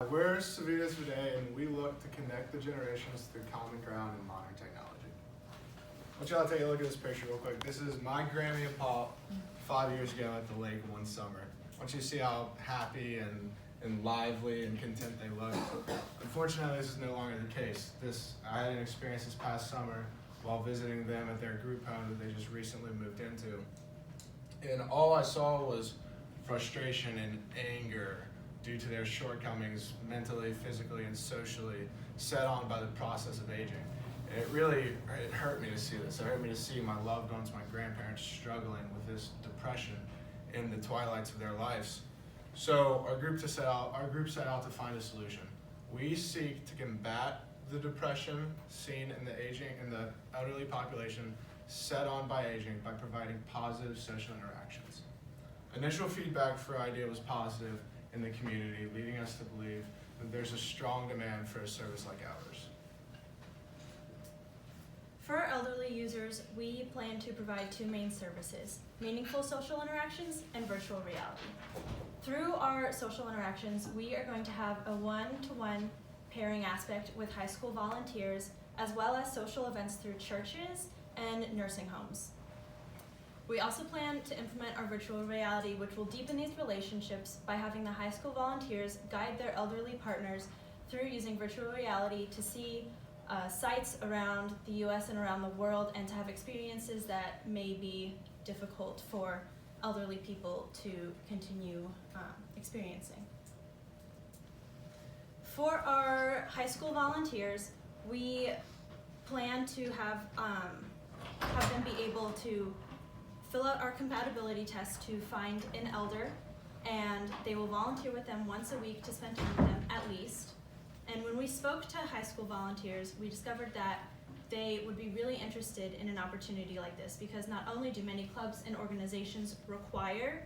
We're Civitas Today, and we look to connect the generations through common ground and modern technology. I want y'all to take a look at this picture real quick. This is my Grammy and Paul 5 years ago at the lake one summer. I want you to see how happy and lively and content they look. Unfortunately, this is no longer the case. I had an experience this past summer while visiting them at their group home that they just recently moved into. And all I saw was frustration and anger due to their shortcomings mentally, physically, and socially set on by the process of aging. And it hurt me to see this. It hurt me to see my loved ones, my grandparents struggling with this depression in the twilights of their lives. So our group set out to find a solution. We seek to combat the depression seen in the elderly population set on by aging by providing positive social interactions. Initial feedback for our idea was positive in the community, leading us to believe that there's a strong demand for a service like ours. For our elderly users, we plan to provide two main services: meaningful social interactions and virtual reality. Through our social interactions, we are going to have a one-to-one pairing aspect with high school volunteers, as well as social events through churches and nursing homes. We also plan to implement our virtual reality, which will deepen these relationships by having the high school volunteers guide their elderly partners through using virtual reality to see sites around the US and around the world, and to have experiences that may be difficult for elderly people to continue experiencing. For our high school volunteers, we plan to have them be able to fill out our compatibility test to find an elder, and they will volunteer with them once a week to spend time with them at least. And when we spoke to high school volunteers, we discovered that they would be really interested in an opportunity like this, because not only do many clubs and organizations require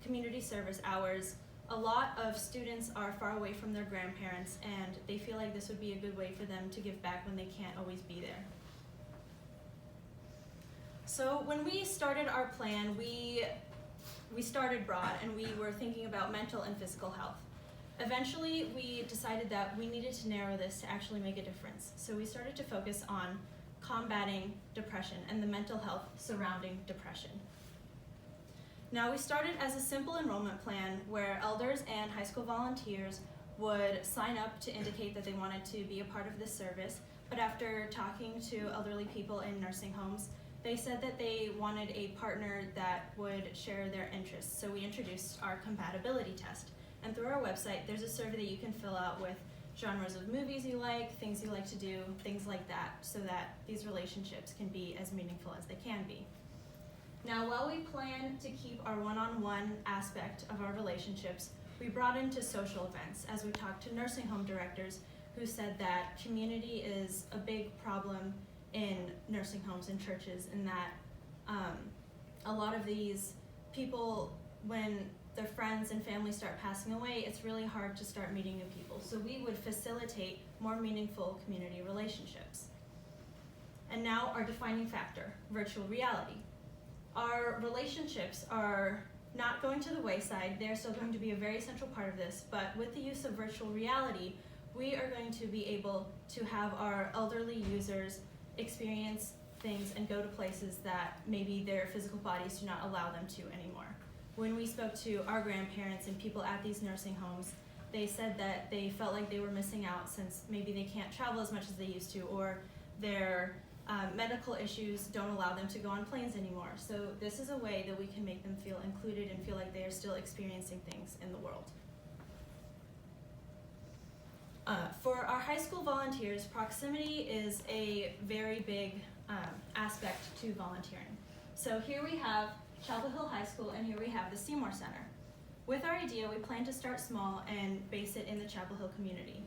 community service hours, a lot of students are far away from their grandparents, and they feel like this would be a good way for them to give back when they can't always be there. So when we started our plan, we started broad, and we were thinking about mental and physical health. Eventually, we decided that we needed to narrow this to actually make a difference. So we started to focus on combating depression and the mental health surrounding depression. Now, we started as a simple enrollment plan where elders and high school volunteers would sign up to indicate that they wanted to be a part of this service, but after talking to elderly people in nursing homes, they said that they wanted a partner that would share their interests. So we introduced our compatibility test. And through our website, there's a survey that you can fill out with genres of movies you like, things you like to do, things like that, so that these relationships can be as meaningful as they can be. Now, while we plan to keep our one-on-one aspect of our relationships, we brought into social events as we talked to nursing home directors who said that community is a big problem in nursing homes and churches, and that a lot of these people, when their friends and family start passing away, it's really hard to start meeting new people. So we would facilitate more meaningful community relationships. And now our defining factor, virtual reality. Our relationships are not going to the wayside. They're still going to be a very central part of this, but with the use of virtual reality, we are going to be able to have our elderly users experience things and go to places that maybe their physical bodies do not allow them to anymore. When we spoke to our grandparents and people at these nursing homes, they said that they felt like they were missing out since maybe they can't travel as much as they used to, or their medical issues don't allow them to go on planes anymore. So this is a way that we can make them feel included and feel like they are still experiencing things in the world. For our high school volunteers, proximity is a very big aspect to volunteering. So here we have Chapel Hill High School, and here we have the Seymour Center. With our idea, we plan to start small and base it in the Chapel Hill community.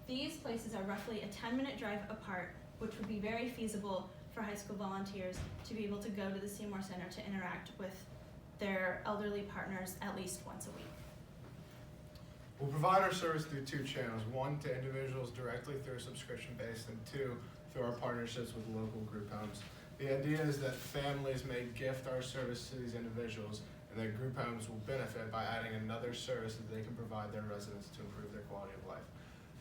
These places are roughly a 10-minute drive apart, which would be very feasible for high school volunteers to be able to go to the Seymour Center to interact with their elderly partners at least once a week. We'll provide our service through two channels: one to individuals directly through a subscription base, and two through our partnerships with local group homes. The idea is that families may gift our service to these individuals, and that group homes will benefit by adding another service that they can provide their residents to improve their quality of life.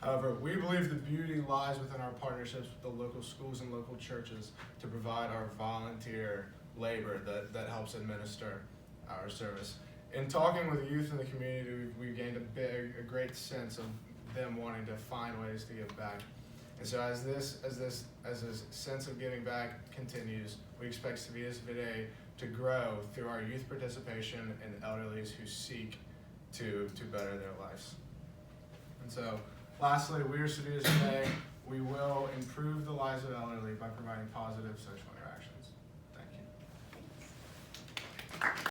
However, we believe the beauty lies within our partnerships with the local schools and local churches to provide our volunteer labor that helps administer our service. In talking with youth in the community, we gained a great sense of them wanting to find ways to give back. And so as this sense of giving back continues, we expect Civitas Vitae to grow through our youth participation and elderlies who seek to better their lives. And so, lastly, we are Civitas Vitae. We will improve the lives of elderly by providing positive social